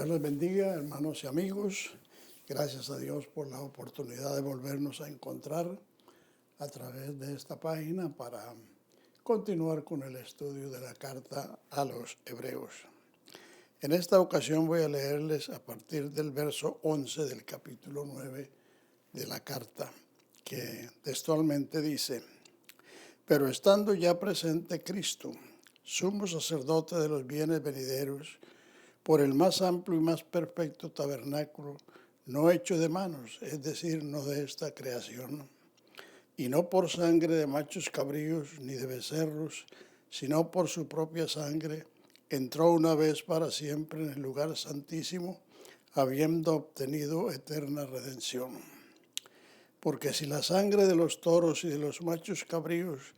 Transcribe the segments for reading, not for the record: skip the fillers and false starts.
Dios les bendiga, hermanos y amigos. Gracias a Dios por la oportunidad de volvernos a encontrar a través de esta página para continuar con el estudio de la carta a los Hebreos. En esta ocasión voy a leerles a partir del verso 11 del capítulo 9 de la carta, que textualmente dice: Pero estando ya presente Cristo, sumo sacerdote de los bienes venideros, por el más amplio y más perfecto tabernáculo, no hecho de manos, es decir, no de esta creación, y no por sangre de machos cabríos ni de becerros, sino por su propia sangre, entró una vez para siempre en el lugar santísimo, habiendo obtenido eterna redención. Porque si la sangre de los toros y de los machos cabríos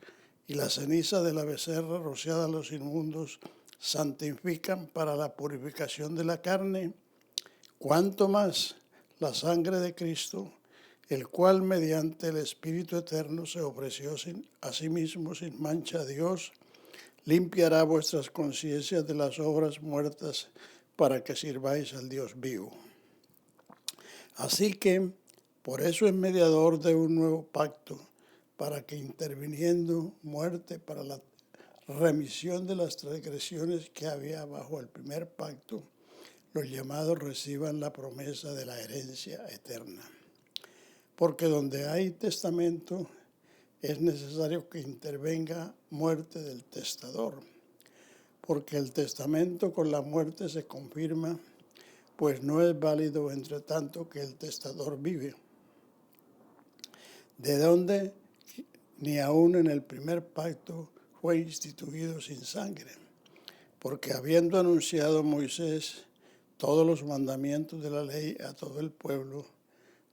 y la ceniza de la becerra rociada a los inmundos santifican para la purificación de la carne, cuánto más la sangre de Cristo, el cual mediante el Espíritu Eterno se ofreció a sí mismo sin mancha a Dios, limpiará vuestras conciencias de las obras muertas para que sirváis al Dios vivo. Así que, por eso es mediador de un nuevo pacto, para que interviniendo muerte para la remisión de las transgresiones que había bajo el primer pacto, los llamados reciban la promesa de la herencia eterna. Porque donde hay testamento, es necesario que intervenga muerte del testador, porque el testamento con la muerte se confirma, pues no es válido entre tanto que el testador vive. De donde ni aun en el primer pacto fue instituido sin sangre, porque habiendo anunciado Moisés todos los mandamientos de la ley a todo el pueblo,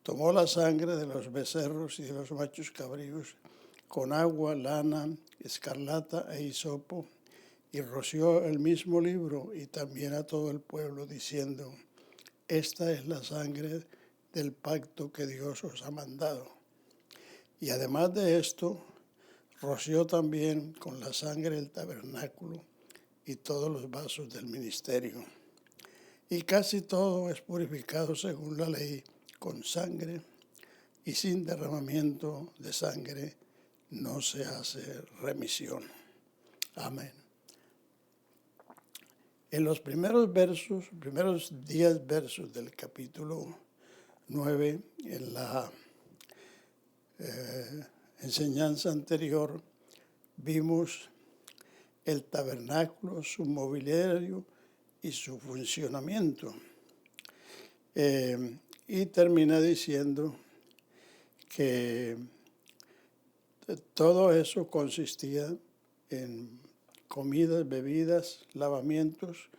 tomó la sangre de los becerros y de los machos cabríos con agua, lana, escarlata e hisopo, y roció el mismo libro y también a todo el pueblo, diciendo: Esta es la sangre del pacto que Dios os ha mandado. Y además de esto, roció también con la sangre el tabernáculo y todos los vasos del ministerio. Y casi todo es purificado según la ley con sangre, y sin derramamiento de sangre no se hace remisión. Amén. En los primeros 10 versos del capítulo 9, en la enseñanza anterior, vimos el tabernáculo, su mobiliario y su funcionamiento. Y termina diciendo que todo eso consistía en comidas, bebidas, lavamientos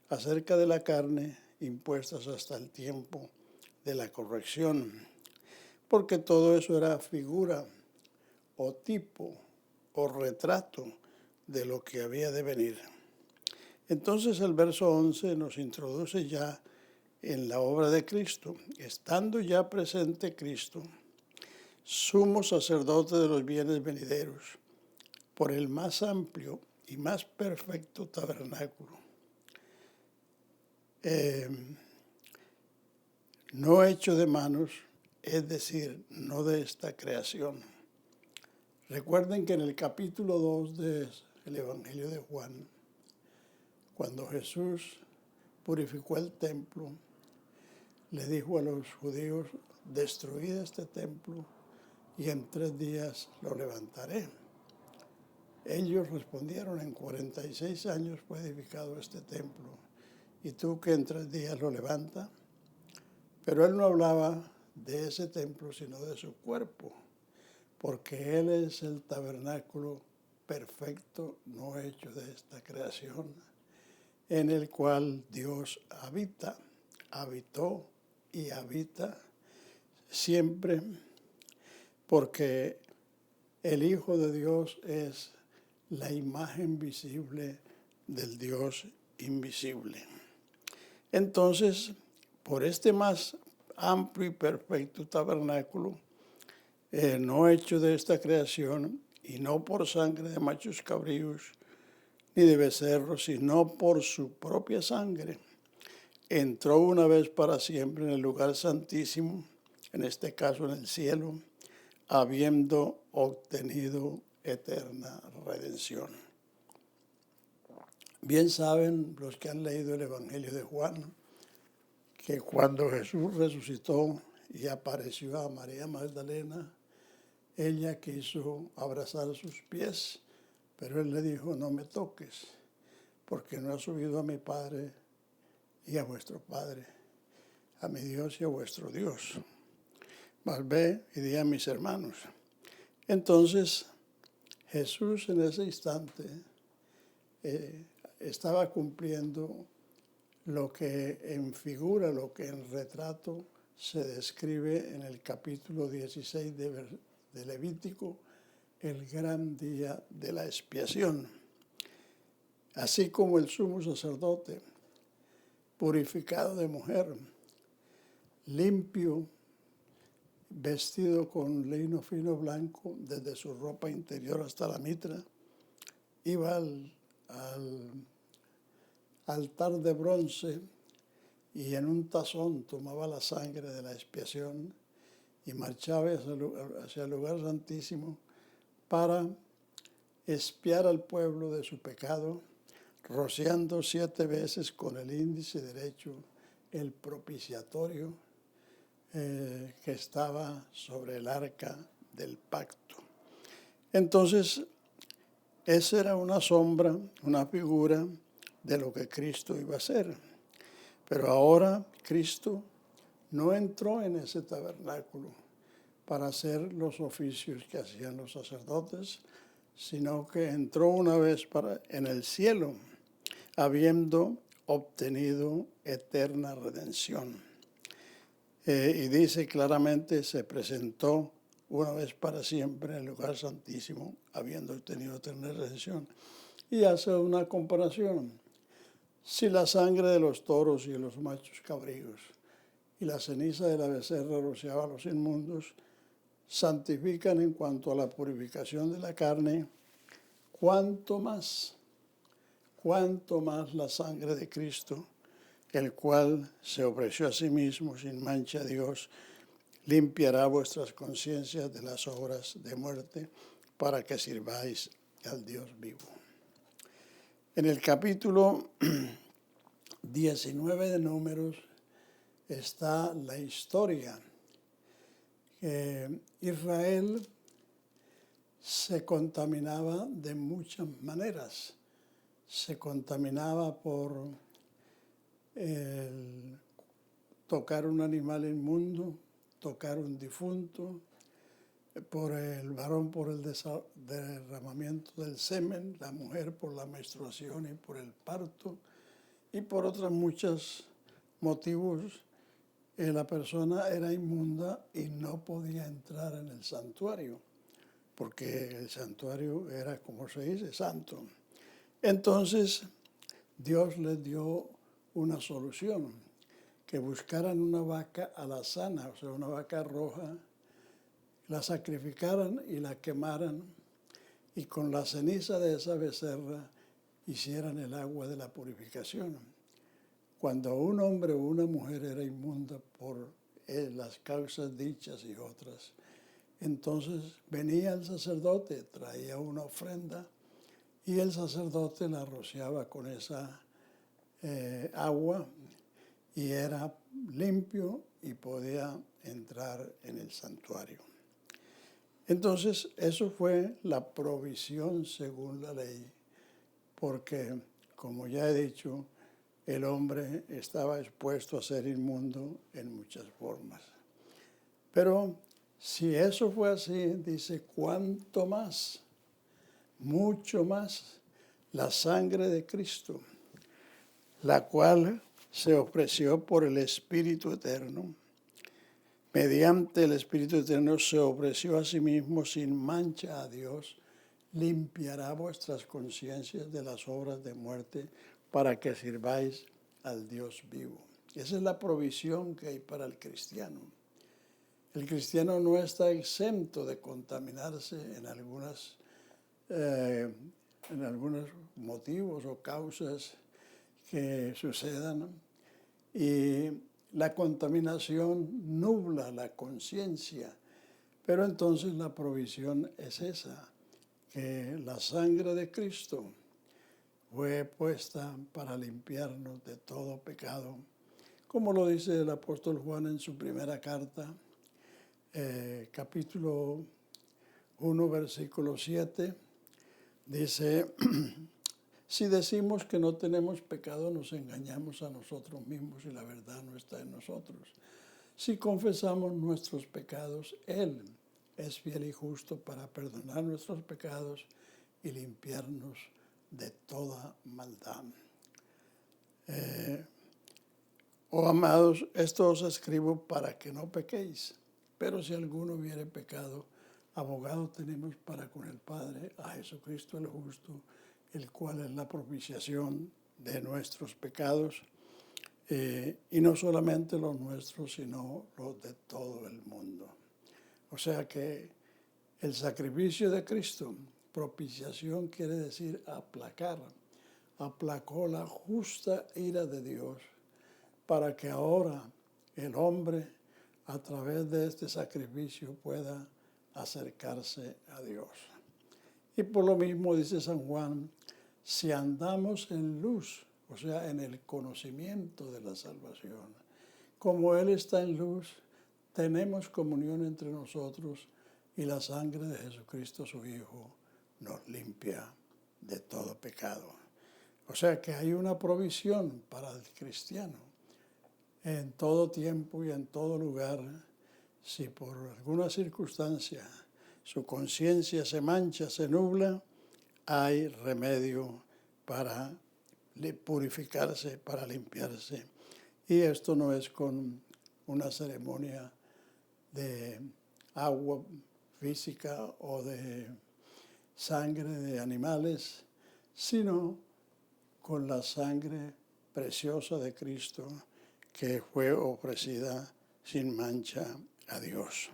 acerca de la carne impuestas hasta el tiempo de la corrección, porque todo eso era figura o tipo o retrato de lo que había de venir. Entonces el verso 11 nos introduce ya en la obra de Cristo. Estando ya presente Cristo, sumo sacerdote de los bienes venideros, por el más amplio y más perfecto tabernáculo, no hecho de manos, es decir, no de esta creación. Recuerden que en el capítulo 2 del Evangelio de Juan, cuando Jesús purificó el templo, le dijo a los judíos: destruid este templo y en 3 días lo levantaré. Ellos respondieron: en 46 años fue edificado este templo, y tú que en 3 días lo levantas. Pero él no hablaba de ese templo, sino de su cuerpo, porque él es el tabernáculo perfecto, no hecho de esta creación, en el cual Dios habitó y habita siempre, porque el Hijo de Dios es la imagen visible del Dios invisible. Entonces, por este más amplio y perfecto tabernáculo, no hecho de esta creación, y no por sangre de machos cabríos ni de becerros, sino por su propia sangre, entró una vez para siempre en el lugar santísimo, en este caso en el cielo, habiendo obtenido eterna redención. Bien saben los que han leído el Evangelio de Juan, que cuando Jesús resucitó y apareció a María Magdalena, ella quiso abrazar sus pies, pero él le dijo, no me toques, porque no he subido a mi Padre y a vuestro Padre, a mi Dios y a vuestro Dios. Mas ve y di a mis hermanos. Entonces Jesús en ese instante estaba cumpliendo lo que en figura, lo que en retrato se describe en el capítulo 16 de Levítico, el gran día de la expiación. Así como el sumo sacerdote, purificado de mujer, limpio, vestido con lino fino blanco, desde su ropa interior hasta la mitra, iba al altar de bronce y en un tazón tomaba la sangre de la expiación y marchaba hacia el lugar santísimo para expiar al pueblo de su pecado, rociando 7 veces con el índice derecho el propiciatorio que estaba sobre el arca del pacto. Entonces, esa era una sombra, una figura de lo que Cristo iba a hacer. Pero ahora Cristo no entró en ese tabernáculo para hacer los oficios que hacían los sacerdotes, sino que entró una vez en el cielo, habiendo obtenido eterna redención. Y dice claramente, se presentó una vez para siempre en el lugar santísimo, habiendo obtenido eterna redención. Y hace una comparación. Si la sangre de los toros y de los machos cabríos y la ceniza de la becerra rociada a los inmundos santifican en cuanto a la purificación de la carne, cuánto más la sangre de Cristo, el cual se ofreció a sí mismo sin mancha a Dios, limpiará vuestras conciencias de las obras de muerte para que sirváis al Dios vivo. En el capítulo 19 de Números está la historia que Israel se contaminaba de muchas maneras. Se contaminaba por tocar un animal inmundo, tocar un difunto, por el varón por el derramamiento del semen, la mujer por la menstruación y por el parto, y por otros muchos motivos la persona era inmunda y no podía entrar en el santuario, porque el santuario era, como se dice, santo. Entonces Dios les dio una solución, que buscaran una vaca alazana, o sea, una vaca roja, la sacrificaran y la quemaran, y con la ceniza de esa becerra hicieran el agua de la purificación. Cuando un hombre o una mujer era inmunda por las causas dichas y otras, entonces venía el sacerdote, traía una ofrenda, y el sacerdote la rociaba con esa agua, y era limpio y podía entrar en el santuario. Entonces, eso fue la provisión según la ley, porque, como ya he dicho, el hombre estaba expuesto a ser inmundo en muchas formas. Pero si eso fue así, dice, ¿cuánto más? Mucho más la sangre de Cristo, la cual se ofreció por el Espíritu Eterno. Mediante el Espíritu Eterno se ofreció a sí mismo sin mancha a Dios, limpiará vuestras conciencias de las obras de muerte para que sirváis al Dios vivo. Esa es la provisión que hay para el cristiano. El cristiano no está exento de contaminarse en algunos motivos o causas que sucedan, y la contaminación nubla la conciencia. Pero entonces la provisión es esa, que la sangre de Cristo fue puesta para limpiarnos de todo pecado. Como lo dice el apóstol Juan en su primera carta, capítulo 1, versículo 7, dice, si decimos que no tenemos pecado, nos engañamos a nosotros mismos y la verdad no está en nosotros. Si confesamos nuestros pecados, Él es fiel y justo para perdonar nuestros pecados y limpiarnos de toda maldad. Oh amados, esto os escribo para que no pequéis, pero si alguno hubiere pecado, abogado tenemos para con el Padre, a Jesucristo el justo, el cual es la propiciación de nuestros pecados, y no solamente los nuestros, sino los de todo el mundo. O sea que el sacrificio de Cristo, propiciación quiere decir aplacar, aplacó la justa ira de Dios para que ahora el hombre a través de este sacrificio pueda acercarse a Dios. Y por lo mismo dice San Juan, si andamos en luz, o sea, en el conocimiento de la salvación, como Él está en luz, tenemos comunión entre nosotros y la sangre de Jesucristo su Hijo nos limpia de todo pecado. O sea que hay una provisión para el cristiano en todo tiempo y en todo lugar. Si por alguna circunstancia su conciencia se mancha, se nubla, hay remedio para purificarse, para limpiarse. Y esto no es con una ceremonia de agua física o de sangre de animales, sino con la sangre preciosa de Cristo que fue ofrecida sin mancha a Dios.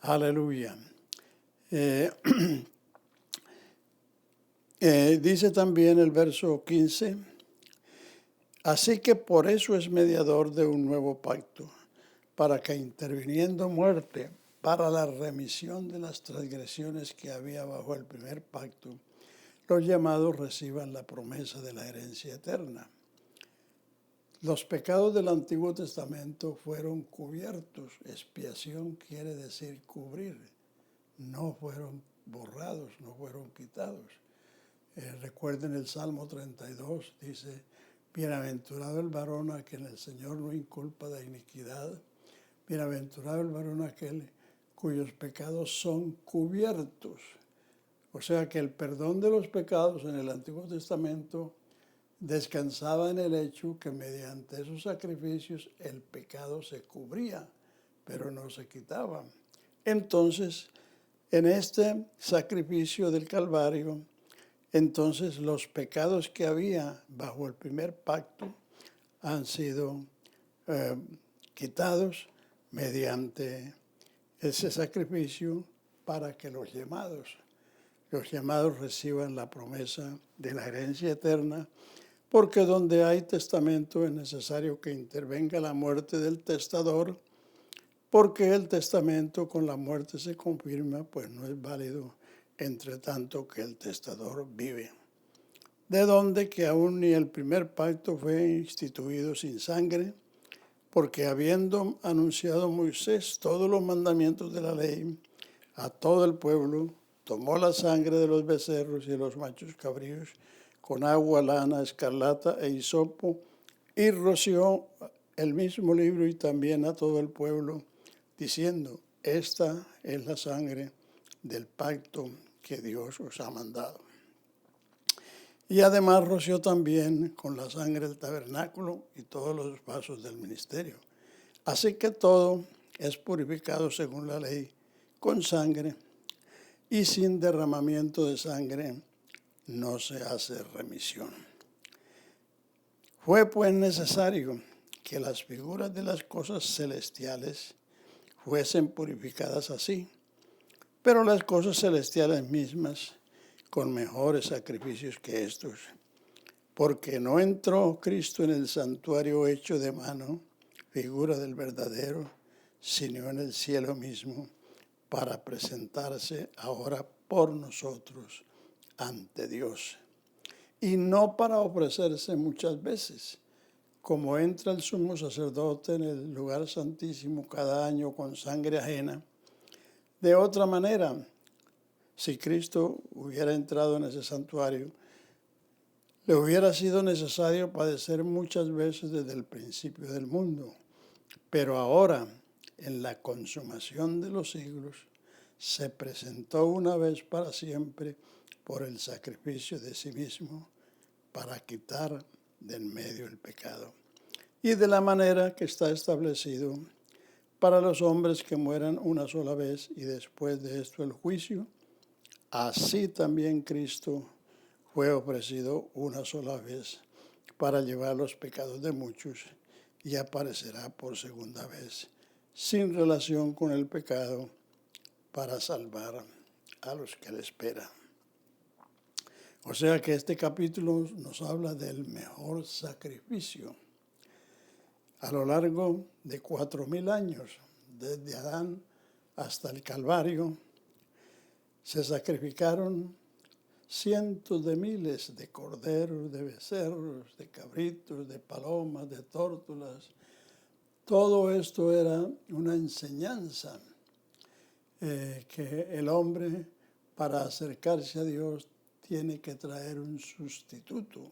Aleluya. Dice también el verso 15, así que por eso es mediador de un nuevo pacto, para que interviniendo muerte para la remisión de las transgresiones que había bajo el primer pacto, los llamados reciban la promesa de la herencia eterna. Los pecados del Antiguo Testamento fueron cubiertos. Expiación quiere decir cubrir. No fueron borrados, no fueron quitados. Recuerden el Salmo 32, dice, bienaventurado el varón a quien el Señor no inculpa de iniquidad. Bienaventurado el varón aquel cuyos pecados son cubiertos. O sea que el perdón de los pecados en el Antiguo Testamento descansaba en el hecho que mediante esos sacrificios el pecado se cubría, pero no se quitaba. Entonces, en este sacrificio del Calvario, entonces los pecados que había bajo el primer pacto han sido quitados mediante ese sacrificio para que los llamados reciban la promesa de la herencia eterna, porque donde hay testamento es necesario que intervenga la muerte del testador, porque el testamento con la muerte se confirma, pues no es válido entre tanto que el testador vive. De donde que aún ni el primer pacto fue instituido sin sangre, porque habiendo anunciado Moisés todos los mandamientos de la ley a todo el pueblo, tomó la sangre de los becerros y de los machos cabríos con agua, lana, escarlata e hisopo, y roció el mismo libro y también a todo el pueblo, diciendo, esta es la sangre del pacto que Dios os ha mandado. Y además roció también con la sangre el tabernáculo y todos los vasos del ministerio. Así que todo es purificado según la ley con sangre, y sin derramamiento de sangre no se hace remisión. Fue pues necesario que las figuras de las cosas celestiales fuesen purificadas así, pero las cosas celestiales mismas con mejores sacrificios que estos, porque no entró Cristo en el santuario hecho de mano, figura del verdadero, sino en el cielo mismo, para presentarse ahora por nosotros ante Dios. Y no para ofrecerse muchas veces, como entra el sumo sacerdote en el lugar santísimo cada año con sangre ajena. De otra manera, si Cristo hubiera entrado en ese santuario, le hubiera sido necesario padecer muchas veces desde el principio del mundo. Pero ahora, en la consumación de los siglos, se presentó una vez para siempre por el sacrificio de sí mismo para quitar del medio el pecado. Y de la manera que está establecido para los hombres que mueran una sola vez y después de esto el juicio, así también Cristo fue ofrecido una sola vez para llevar los pecados de muchos y aparecerá por segunda vez sin relación con el pecado para salvar a los que le esperan. O sea que este capítulo nos habla del mejor sacrificio. A lo largo de 4,000 años, desde Adán hasta el Calvario, se sacrificaron cientos de miles de corderos, de becerros, de cabritos, de palomas, de tórtolas. Todo esto era una enseñanza que el hombre, para acercarse a Dios, tiene que traer un sustituto.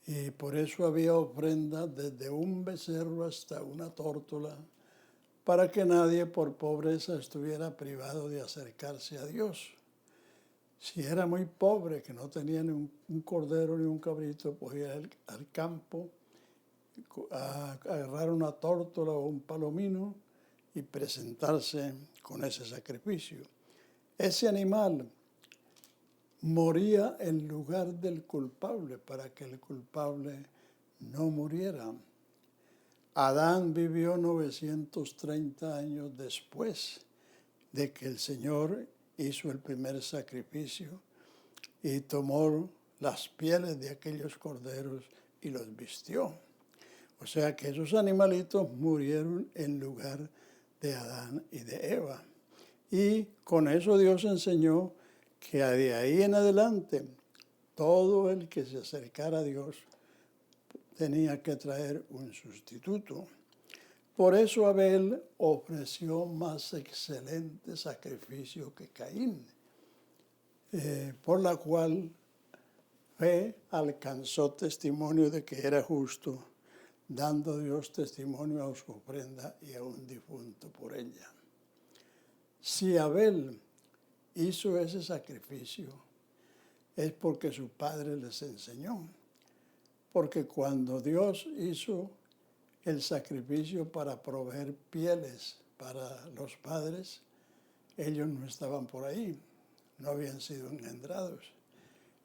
Y por eso había ofrendas desde un becerro hasta una tórtola, para que nadie por pobreza estuviera privado de acercarse a Dios. Si era muy pobre, que no tenía ni un cordero ni un cabrito, pues ir al campo a agarrar una tórtola o un palomino y presentarse con ese sacrificio. Ese animal moría en lugar del culpable para que el culpable no muriera. Adán vivió 930 años después de que el Señor hizo el primer sacrificio y tomó las pieles de aquellos corderos y los vistió. O sea que esos animalitos murieron en lugar de Adán y de Eva. Y con eso Dios enseñó que de ahí en adelante todo el que se acercara a Dios tenía que traer un sustituto. Por eso Abel ofreció más excelente sacrificio que Caín, por la cual fe alcanzó testimonio de que era justo, dando Dios testimonio a su ofrenda y a un difunto por ella. Si Abel hizo ese sacrificio, es porque su padre les enseñó. Porque cuando Dios hizo el sacrificio para proveer pieles para los padres, ellos no estaban por ahí, no habían sido engendrados.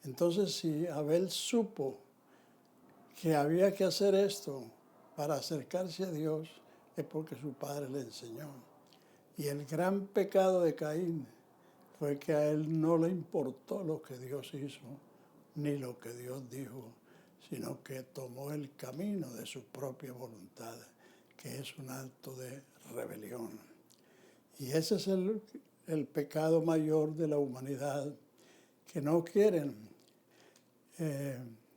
Entonces, si Abel supo que había que hacer esto para acercarse a Dios, es porque su padre le enseñó. Y el gran pecado de Caín fue que a él no le importó lo que Dios hizo, ni lo que Dios dijo, sino que tomó el camino de su propia voluntad, que es un acto de rebelión. Y ese es el pecado mayor de la humanidad, que no quieren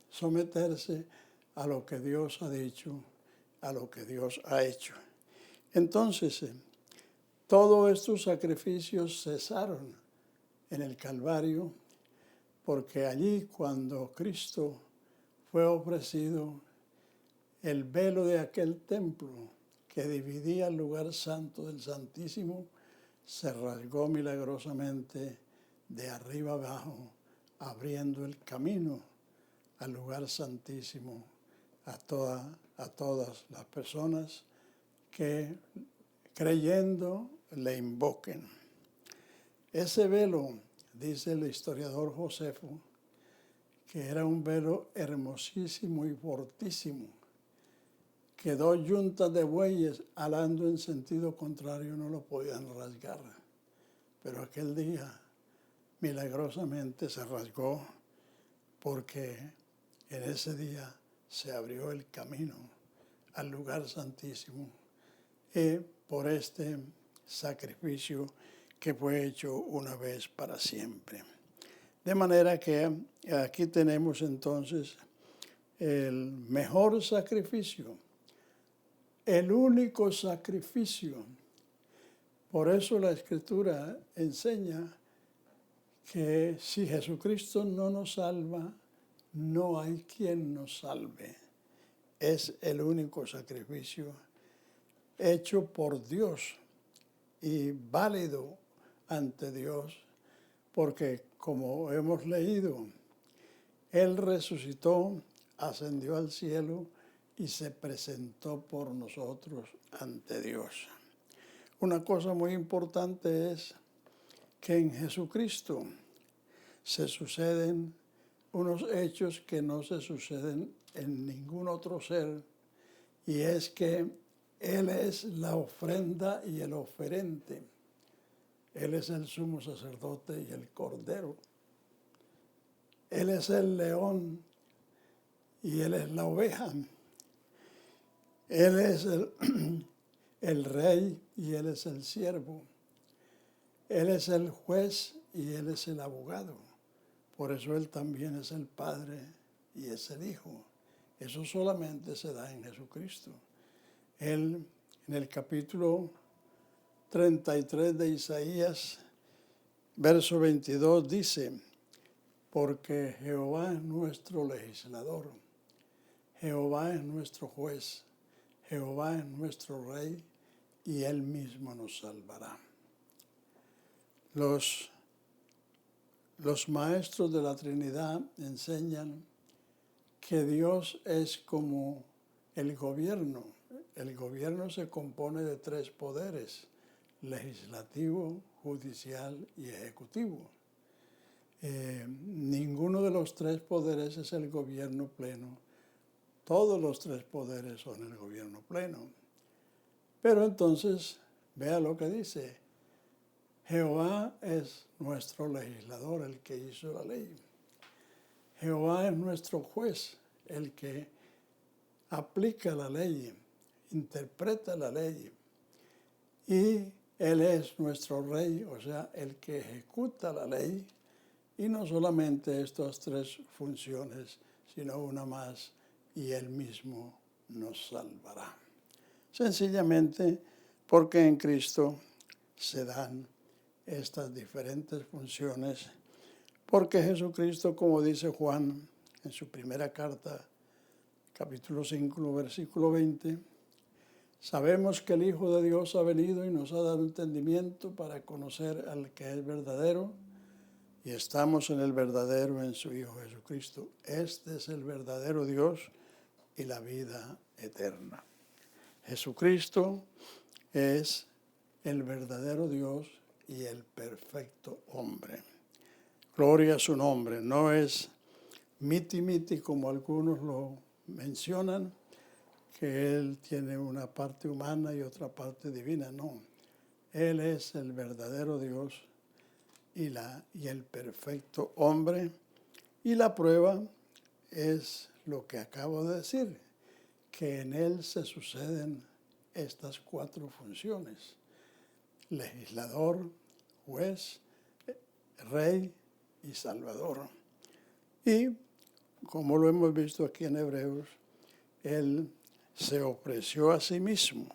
someterse a lo que Dios ha dicho, a lo que Dios ha hecho. Entonces, todos estos sacrificios cesaron en el Calvario, porque allí cuando Cristo fue ofrecido, el velo de aquel templo que dividía el lugar santo del Santísimo se rasgó milagrosamente de arriba abajo, abriendo el camino al lugar santísimo a todas las personas que creyendo le invoquen. Ese velo, dice el historiador Josefo, que era un velo hermosísimo y fortísimo, que 2 yuntas de bueyes alando en sentido contrario no lo podían rasgar. Pero aquel día milagrosamente se rasgó porque En ese día se abrió el camino al lugar santísimo por este sacrificio que fue hecho una vez para siempre. De manera que aquí tenemos entonces el mejor sacrificio, el único sacrificio. Por eso la Escritura enseña que si Jesucristo no nos salva, no hay quien nos salve. Es el único sacrificio hecho por Dios y válido ante Dios, porque como hemos leído, Él resucitó, ascendió al cielo y se presentó por nosotros ante Dios. Una cosa muy importante es que en Jesucristo se suceden unos hechos que no se suceden en ningún otro ser, y es que Él es la ofrenda y el oferente. Él es el sumo sacerdote y el cordero. Él es el león y Él es la oveja. Él es el rey y Él es el siervo. Él es el juez y Él es el abogado. Por eso Él también es el Padre y es el Hijo. Eso solamente se da en Jesucristo. Él, en el capítulo 33 de Isaías, verso 22, dice: porque Jehová es nuestro legislador, Jehová es nuestro juez, Jehová es nuestro rey, y Él mismo nos salvará. Los maestros de la Trinidad enseñan que Dios es como el gobierno. El gobierno se compone de tres poderes: legislativo, judicial y ejecutivo. Ninguno de los tres poderes es el gobierno pleno. Todos los tres poderes son el gobierno pleno. Pero entonces, vea lo que dice: Jehová es nuestro legislador, el que hizo la ley. Jehová es nuestro juez, el que aplica la ley, interpreta la ley. Y Él es nuestro rey, o sea, el que ejecuta la ley. Y no solamente estas tres funciones, sino una más, y Él mismo nos salvará. Sencillamente porque en Cristo se dan estas diferentes funciones, porque Jesucristo, como dice Juan en su primera carta, capítulo 5, versículo 20, sabemos que el Hijo de Dios ha venido y nos ha dado entendimiento para conocer al que es verdadero, y estamos en el verdadero, en su Hijo Jesucristo. Este es el verdadero Dios y la vida eterna. Jesucristo es el verdadero Dios y el perfecto hombre. Gloria a su nombre. No es miti como algunos lo mencionan, que Él tiene una parte humana y otra parte divina. No, Él es el verdadero Dios y el perfecto hombre. Y la prueba es lo que acabo de decir, que en Él se suceden estas cuatro funciones: legislador, juez, rey y salvador. Y como lo hemos visto aquí en Hebreos, Él se ofreció a sí mismo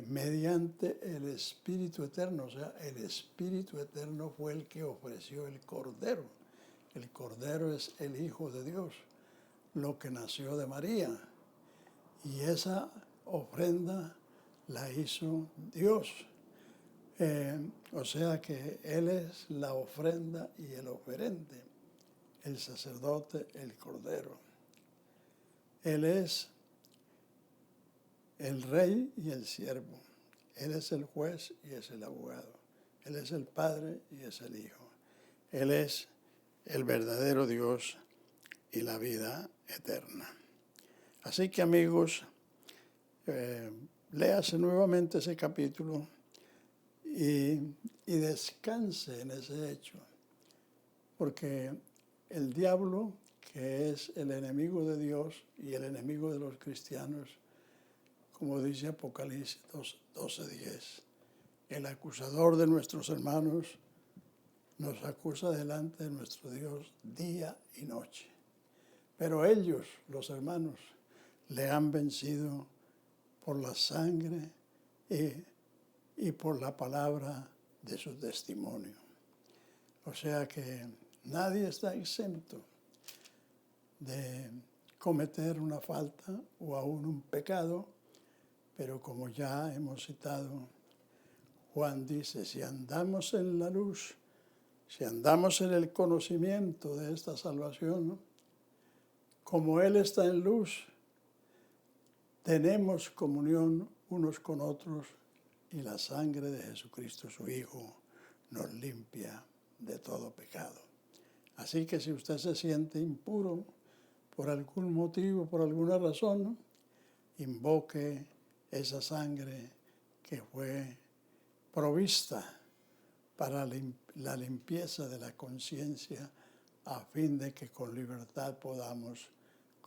mediante el Espíritu Eterno. O sea, el Espíritu Eterno fue el que ofreció el Cordero. El Cordero es el Hijo de Dios, lo que nació de María. Y esa ofrenda la hizo Dios. O sea que Él es la ofrenda y el oferente, el sacerdote, el Cordero. Él es el rey y el siervo. Él es el juez y es el abogado. Él es el Padre y es el Hijo. Él es el verdadero Dios y la vida eterna. Así que, amigos, léase nuevamente ese capítulo y descanse en ese hecho, porque el diablo que es el enemigo de Dios y el enemigo de los cristianos, como dice Apocalipsis 12:10. El acusador de nuestros hermanos nos acusa delante de nuestro Dios día y noche. Pero ellos, los hermanos, le han vencido por la sangre y por la palabra de su testimonio. O sea que nadie está exento de cometer una falta o aún un pecado, pero como ya hemos citado, Juan dice, si andamos en la luz, si andamos en el conocimiento de esta salvación, como Él está en luz, tenemos comunión unos con otros y la sangre de Jesucristo, su Hijo, nos limpia de todo pecado. Así que si usted se siente impuro por algún motivo, por alguna razón, invoque esa sangre que fue provista para la limpieza de la conciencia, a fin de que con libertad podamos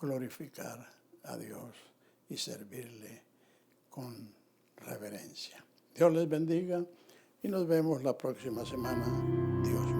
glorificar a Dios y servirle con reverencia. Dios les bendiga y nos vemos la próxima semana. Dios